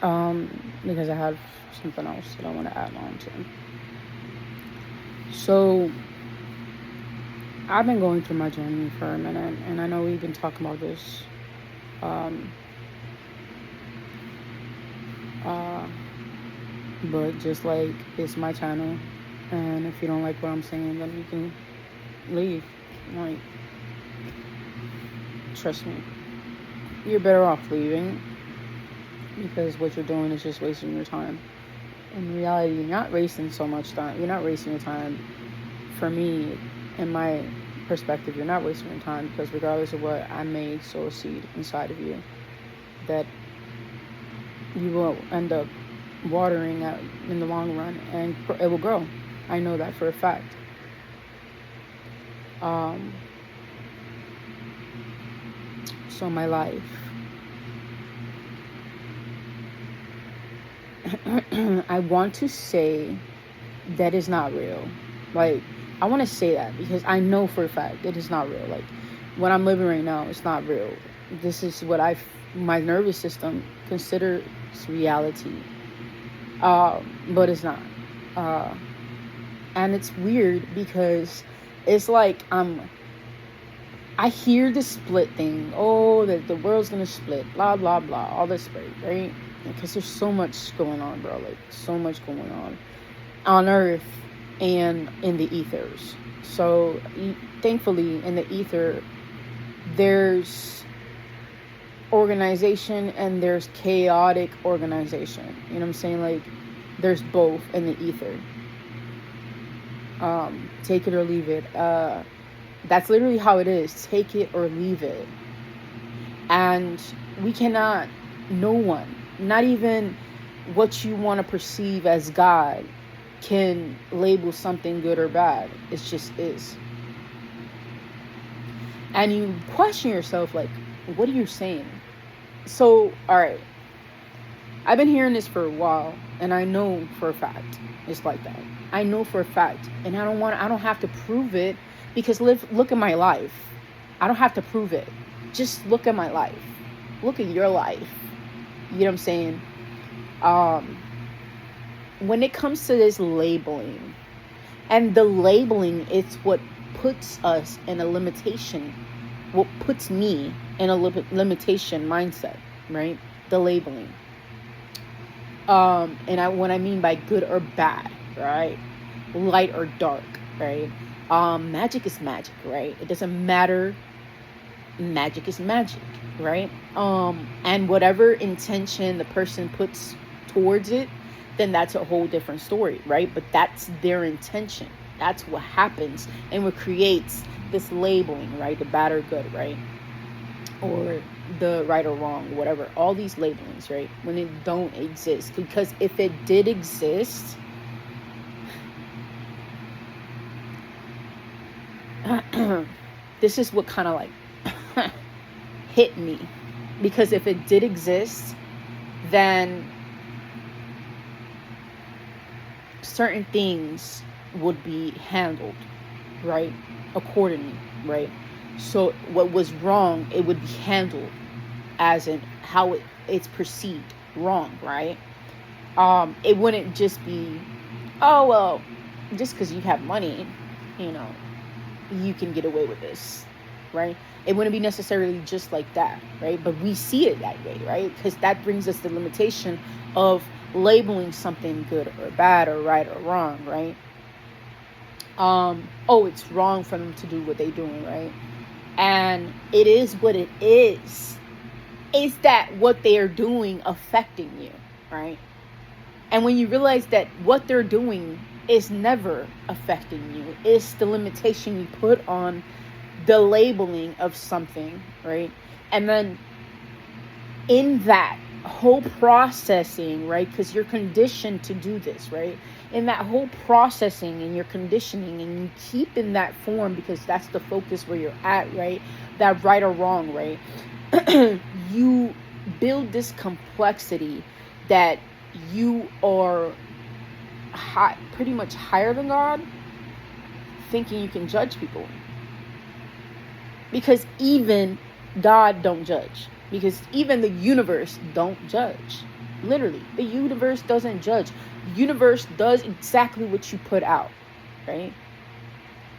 Because I have something else that I want to add on to. So I've been going through my journey for a minute, and I know we've been talking about this. Um, uh, but just like, it's my channel, and if you don't like what I'm saying, then you can leave. Like, trust me, you're better off leaving, because what you're doing is just wasting your time. In reality, you're not wasting so much time. You're not wasting your time. For me, in my perspective, you're not wasting your time, because regardless of what, I may sow a seed inside of you that you will end up watering out in the long run, and it will grow. I know that for a fact. Um, so my life, I want to say that is not real. Like, I want to say that because I know for a fact it is not real. Like, what I'm living right now, it's not real. This is what my nervous system considers reality. But it's not. And it's weird because it's like, I hear the split thing. Oh, that the world's gonna split, blah blah blah, all this, right? Because there's so much going on, bro. Like, so much going on Earth and in the ethers. So thankfully, in the ether, there's organization and there's chaotic organization. You know what I'm saying? Like, there's both in the ether. Take it or leave it. That's literally how it is. Take it or leave it. And we cannot, no one, not even what you want to perceive as God, can label something good or bad. It just is. And you question yourself, like, what are you saying? So, all right, I've been hearing this for a while, and I know for a fact it's like that. I know for a fact, and I don't have to prove it, because look at my life. I don't have to prove it. Just look at my life. Look at your life. You know what I'm saying? When it comes to this labeling, and the labeling, it's what puts us in a limitation, what puts me in a limitation mindset, right? The labeling. And what I mean by good or bad, right? Light or dark, right? Magic is magic, right? It doesn't matter. Magic is magic, right? And whatever intention the person puts towards it, then that's a whole different story, right? But that's their intention. That's what happens, and what creates this labeling, right? The bad or good, right? Or the right or wrong, whatever. All these labelings, right? When it don't exist. Because if it did exist, this is what kind of like hit me. Because if it did exist, then certain things would be handled, right, accordingly, right? So what was wrong, it would be handled as in how it's perceived wrong, right? It wouldn't just be, oh well, just because you have money, you know, you can get away with this, right? It wouldn't be necessarily just like that, right? But we see it that way, right? Because that brings us the limitation of labeling something good or bad or right or wrong, right? Oh, it's wrong for them to do what they're doing, right? And it is what it is. Is that what they are doing affecting you, right? And when you realize that what they're doing is never affecting you, it's the limitation you put on the labeling of something, right? And then in that whole processing, right? Because you're conditioned to do this, right? In that whole processing and your conditioning, and you keep in that form because that's the focus where you're at, right? That right or wrong, right? You build this complexity that you are pretty much higher than God, thinking you can judge people. Because even God don't judge. Because even the universe don't judge. Literally, the universe doesn't judge. The universe does exactly what you put out, right?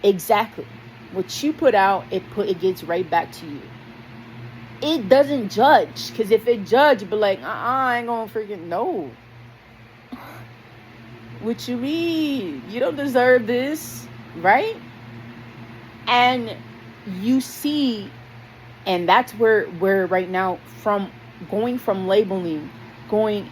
Exactly. What you put out, it gets right back to you. It doesn't judge, because if it judge, it'd be like, I ain't gonna freaking know. What you mean? You don't deserve this, right? And you see, and that's where right now, from going from labeling,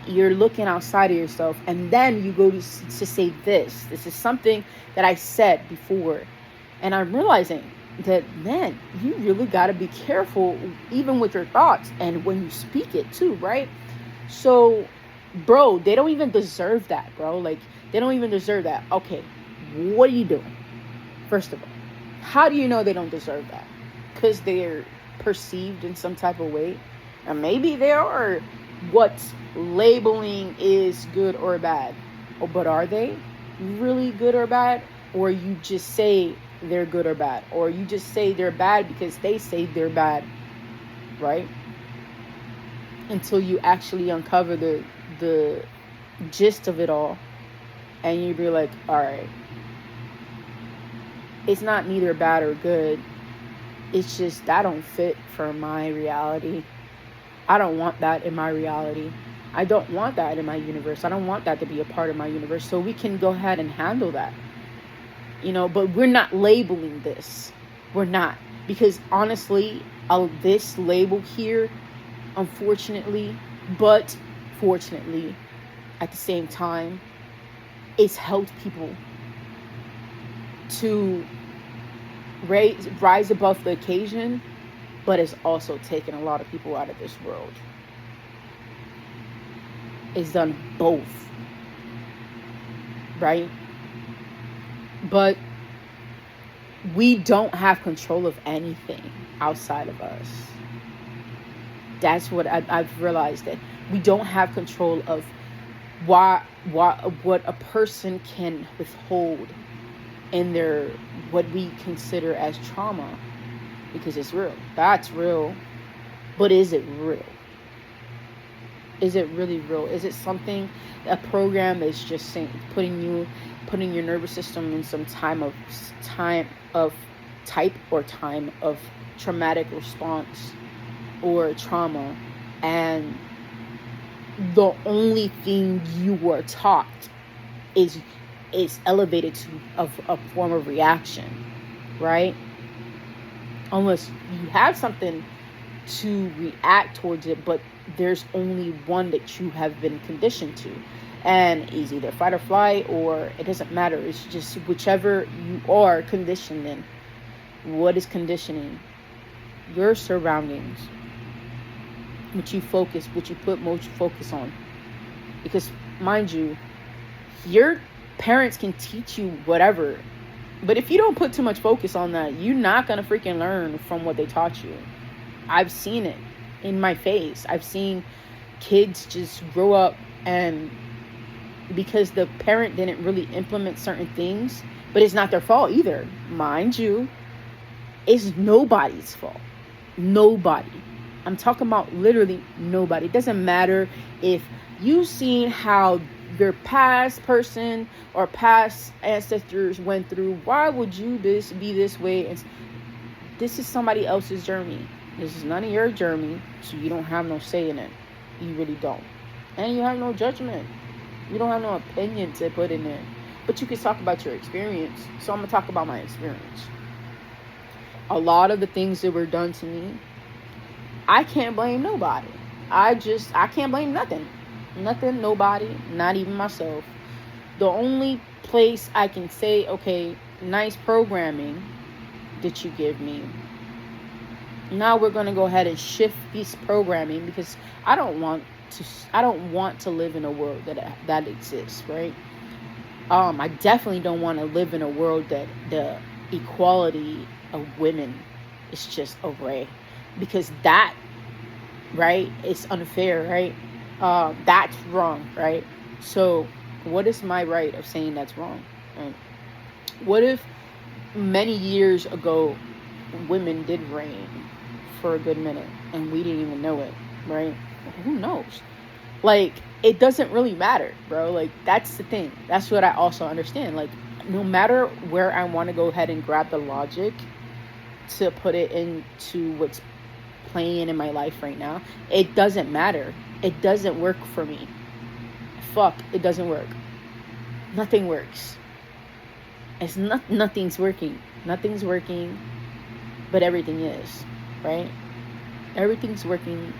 you're looking outside of yourself, and then you go to say this is something that I said before, and I'm realizing that, man, you really got to be careful even with your thoughts and when you speak it too, right? So, bro, they don't even deserve that, bro. Like, they don't even deserve that. Okay, what are you doing? First of all, how do you know they don't deserve that? Because they're perceived in some type of way, or maybe they are. What's labeling is good or bad, but are they really good or bad? Or you just say they're good or bad, or you just say they're bad because they say they're bad, right? Until you actually uncover the gist of it all, and you be like, all right, it's not neither bad or good. It's just that don't fit for my reality. I don't want that in my reality. I don't want that in my universe. I don't want that to be a part of my universe. So we can go ahead and handle that. But we're not labeling this. We're not. Because honestly, this label here, unfortunately, but fortunately, at the same time, it's helped people to rise above the occasion, but it's also taken a lot of people out of this world. It's done both, right? But we don't have control of anything outside of us. That's what I've realized, that we don't have control of what a person can withhold in their what we consider as trauma, because it's real. That's real. But is it real? Is it really real? Is it something, a program that's just putting your nervous system in some time of traumatic response or trauma, and the only thing you were taught is elevated to a form of reaction, right? Unless you have something to react towards it, but there's only one that you have been conditioned to, and it's either fight or flight, or it doesn't matter. It's just whichever you are conditioned in. What is conditioning? Your surroundings, what you put most focus on. Because mind you, your parents can teach you whatever, but if you don't put too much focus on that, you're not gonna freaking learn from what they taught you. I've seen it in my face. I've seen kids just grow up, and because the parent didn't really implement certain things, but it's not their fault either, mind you. It's nobody's fault. Nobody. I'm talking about literally nobody. It doesn't matter if you've seen how your past person or past ancestors went through. Why would you be this way? And this is somebody else's journey. This is none of your journey, so you don't have no say in it. You really don't. And you have no judgment. You don't have no opinion to put in there. But you can talk about your experience. So I'm going to talk about my experience. A lot of the things that were done to me, I can't blame nobody. I can't blame nothing. Nothing, nobody, not even myself. The only place I can say, okay, nice programming that you give me. Now we're going to go ahead and shift this programming, because I don't want to live in a world that exists, right? I definitely don't want to live in a world that the equality of women is just array, because that, right, it's unfair, right? That's wrong, right? So what is my right of saying that's wrong, right? What if many years ago women did reign for a good minute and we didn't even know it, right? Who knows? Like, it doesn't really matter, bro. Like, that's the thing. That's what I also understand. Like, no matter where I want to go ahead and grab the logic to put it into what's playing in my life right now, it doesn't matter. It doesn't work for me. Fuck, it doesn't work. Nothing works. Nothing's working. Nothing's working, but everything is, right? Everything's working,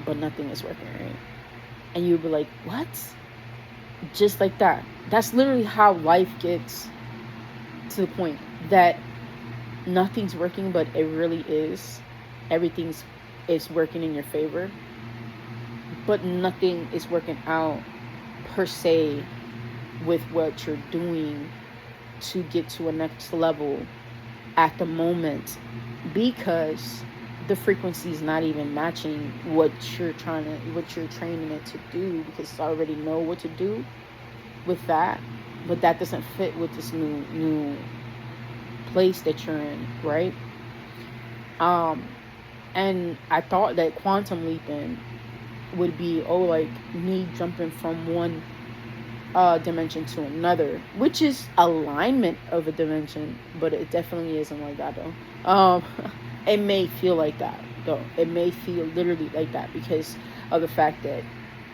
but nothing is working, right? And you'd be like, what? Just like that. That's literally how life gets to the point that nothing's working, but it really is. Everything's is working in your favor, but nothing is working out per se with what you're doing to get to a next level at the moment, because the frequency is not even matching what you're training it to do, because I already know what to do with that, but that doesn't fit with this new place that you're in, right? And I thought that quantum leaping would be, like me jumping from one dimension to another, which is alignment of a dimension, but it definitely isn't like that though. It may feel like that though. It may feel literally like that because of the fact that,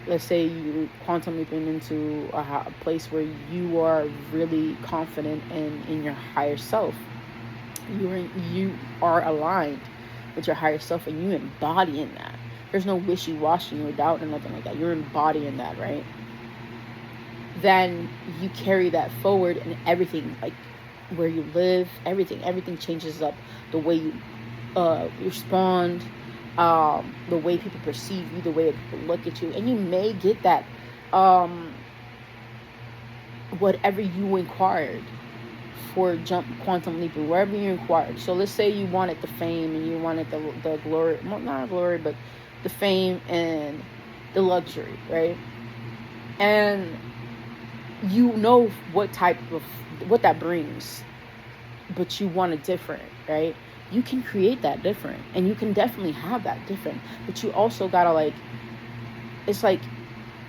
let's say you quantum leaping into a place where you are really confident in your higher self. You are aligned with your higher self, and you embodying that. There's no wishy-washy or doubt or nothing like that. You're embodying that, right? Then you carry that forward, and everything, like where you live, everything changes up. The way you respond, the way people perceive you, the way people look at you, and you may get that whatever you inquired for quantum leaping, wherever you inquired. So let's say you wanted the fame and you wanted the glory, well, not glory, but the fame and the luxury, right? And you know what that brings, but you want it different, right? You can create that different, and you can definitely have that different, but you also gotta, it's like,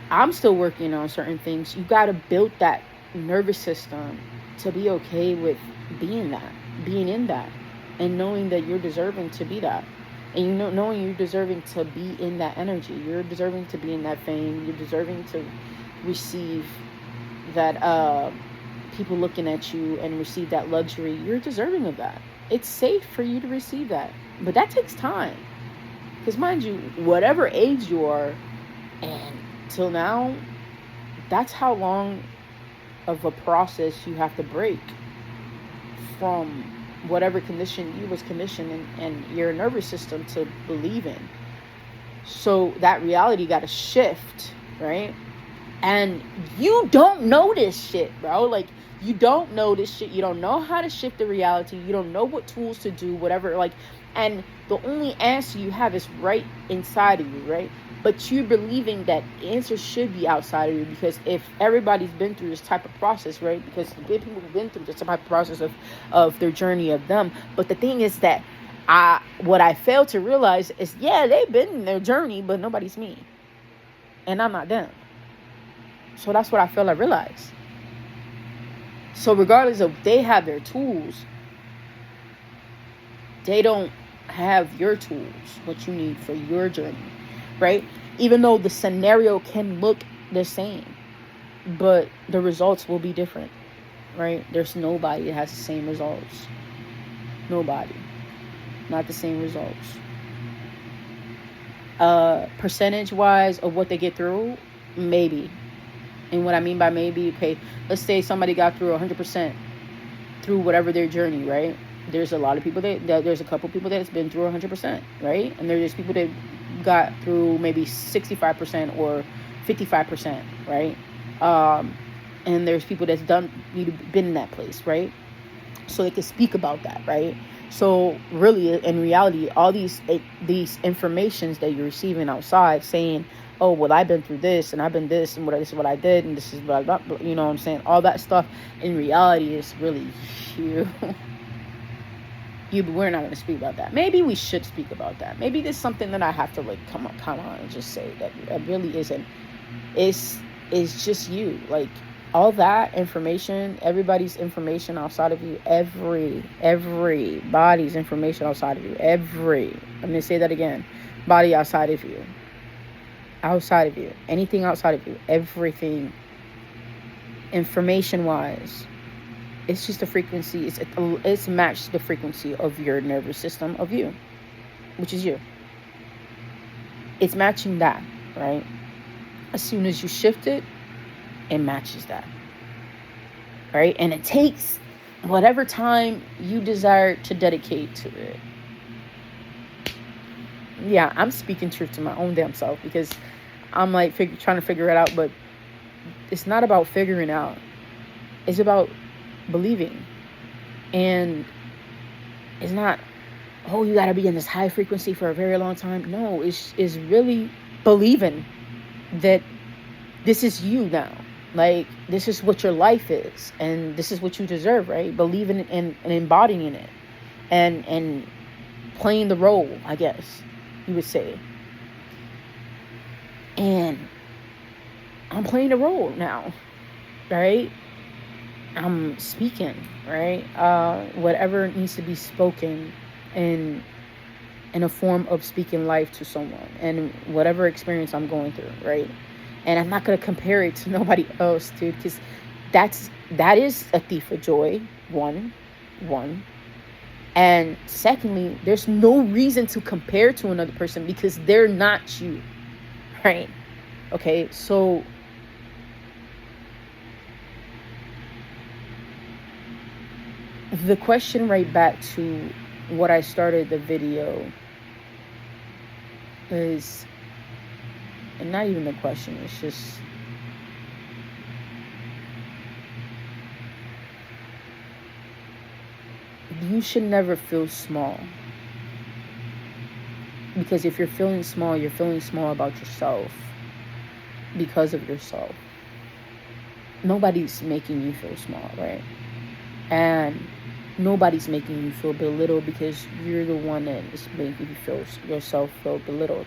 I'm still working on certain things. You gotta build that nervous system to be okay with being in that, and knowing that you're deserving to be that, and knowing you're deserving to be in that energy, you're deserving to be in that fame, you're deserving to receive that people looking at you and receive that luxury. You're deserving of that. It's safe for you to receive that, but that takes time, because mind you, whatever age you are and till now, that's how long of a process you have to break from whatever condition you was conditioned and your nervous system to believe in. So that reality got to shift, right? And you don't know this shit, bro. Like, you don't know this shit. You don't know how to shift the reality. You don't know what tools to do, whatever. Like, and the only answer you have is right inside of you, right? But you're believing that answers should be outside of you, because if everybody's been through this type of process, right? Because the people who've been through this type of process of their journey of them. But the thing is that what I fail to realize is, yeah, they've been in their journey, but nobody's me. And I'm not them. So that's what I fail to realize. So regardless of they have their tools, they don't have your tools, what you need for your journey, right? Even though the scenario can look the same, but the results will be different, right? There's nobody that has the same results. Nobody. Not the same results. Percentage-wise of what they get through, maybe. And what I mean by maybe, okay, let's say somebody got through 100% through whatever their journey, right? There's a lot of people there's a couple people that's been through 100%, right? And there's people that got through maybe 65% or 55%, right? And there's people that's been in that place, right? So they can speak about that, right? So really, in reality, all these informations that you're receiving outside saying, oh, well, I've been through this, and I've been this, and this is what I did, and this is what I got, you know what I'm saying? All that stuff, in reality, is really huge. We're not going to speak about that. Maybe we should speak about that. Maybe there's something that I have to, come on, and just say that it really isn't It's just you. Like, all that information, everybody's information outside of you, everybody's information outside of you, I'm gonna say that again, body outside of you, anything outside of you, everything, information wise, it's just a frequency. It's matched the frequency of your nervous system, of you, which is you. It's matching that, right? As soon as you shift it, it matches that, right? And it takes whatever time you desire to dedicate to it. Yeah, I'm speaking truth to my own damn self, because I'm like trying to figure it out, but it's not about figuring out. It's about believing. And it's not, oh, you got to be in this high frequency for a very long time. No, it's really believing that this is you now. Like, this is what your life is, and this is what you deserve, right? Believing it and embodying it, and playing the role, I guess you would say. And I'm playing the role now, right? I'm speaking, right? Whatever needs to be spoken in a form of speaking life to someone, and whatever experience I'm going through, right? And I'm not going to compare it to nobody else, dude, because that is a thief of joy, one. And secondly, there's no reason to compare to another person, because they're not you, right? Okay, so the question right back to what I started the video is, and not even the question, it's just, you should never feel small. Because if you're feeling small about yourself, because of yourself. Nobody's making you feel small, right? And nobody's making you feel belittled, because you're the one that is making you yourself feel belittled.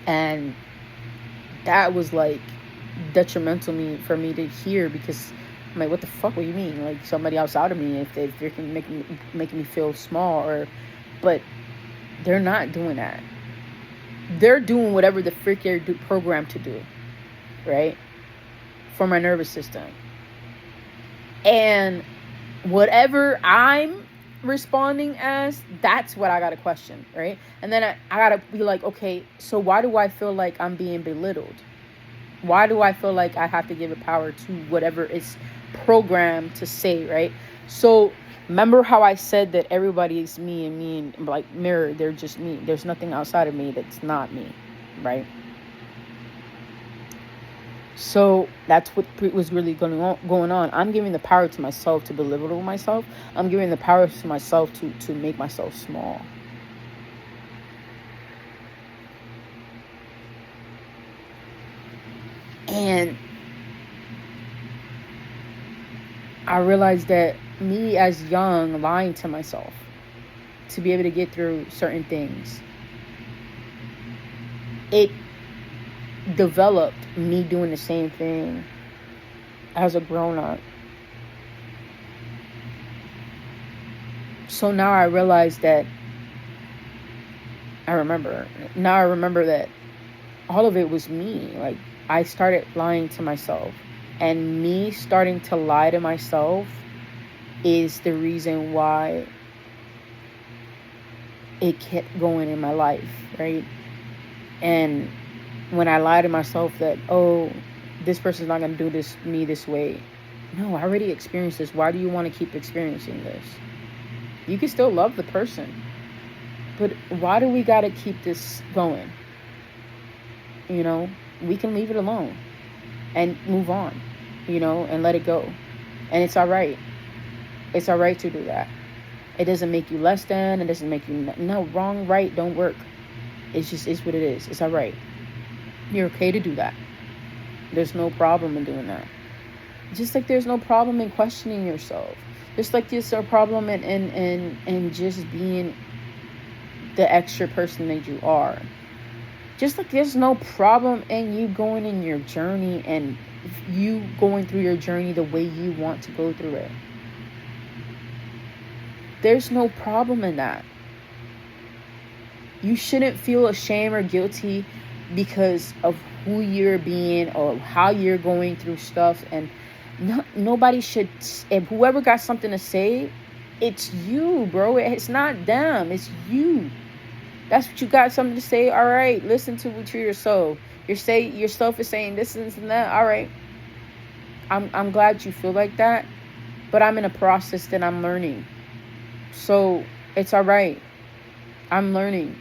And that was like detrimental for me to hear, because I'm like, what the fuck? What do you mean? Like, somebody outside of me, if they're making me feel small, but they're not doing that. They're doing whatever the frick they're programmed to do, right? For my nervous system. And whatever I'm responding as, that's what I gotta question, right? And then I gotta be like, okay, so why do I feel like I'm being belittled? Why do I feel like I have to give it power to whatever it's programmed to say, right? So remember how I said that everybody is me, and like mirror, they're just me. There's nothing outside of me that's not me, right? So that's what was really going on. I'm giving the power to myself to belittle myself. I'm giving the power to myself to make myself small. And I realized that me as young, lying to myself to be able to get through certain things, it developed me doing the same thing as a grown-up. So now I realize that I remember that all of it was me. Like, I started lying to myself, and me starting to lie to myself is the reason why it kept going in my life, right? And when I lie to myself that, oh, this person's not going to do me this way. No, I already experienced this. Why do you want to keep experiencing this? You can still love the person, but why do we got to keep this going? You know, we can leave it alone and move on, you know, and let it go. And it's all right. It's all right to do that. It doesn't make you less than. It doesn't make you, no, wrong, right, don't work. It's what it is. It's all right. You're okay to do that. There's no problem in doing that. Just like there's no problem in questioning yourself. Just like there's no problem in just being the extra person that you are. Just like there's no problem in you going in your journey and you going through your journey the way you want to go through it. There's no problem in that. You shouldn't feel ashamed or guilty because of who you're being or how you're going through stuff. And nobody should, if whoever got something to say, it's you, bro. It's not them, it's you. That's what you got something to say. All right, listen to what your soul. Yourself is saying this and that. All right. I'm glad you feel like that, but I'm in a process that I'm learning. So it's all right. I'm learning.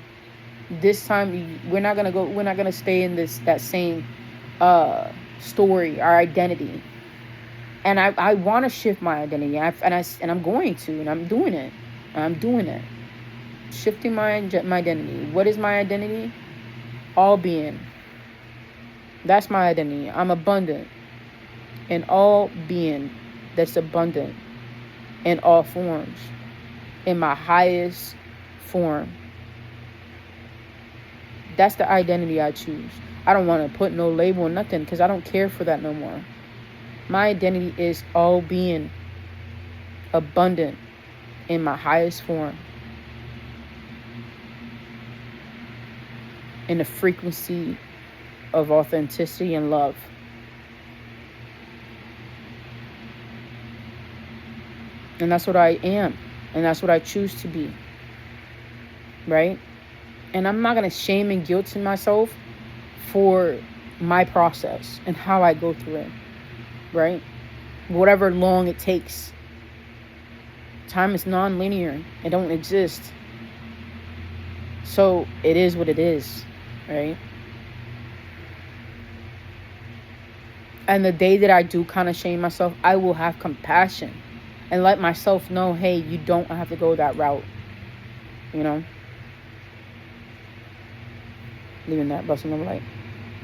This time we're not gonna stay in that same story, our identity. And I want to shift my identity. I'm going to, and I'm doing it. Shifting my identity. What is my identity? All being. That's my identity. I'm abundant in all being. That's abundant in all forms. In my highest form. That's the identity I choose. I don't want to put no label on nothing because I don't care for that no more. My identity is all being, abundant in my highest form. In the frequency of authenticity and love. And that's what I am. And that's what I choose to be. Right? And I'm not going to shame and guilt myself for my process and how I go through it. Right? Whatever long it takes. Time is non-linear. It don't exist. So it is what it is. Right? And the day that I do kind of shame myself, I will have compassion and let myself know, hey, you don't have to go that route. You know? Leaving that, busting the light.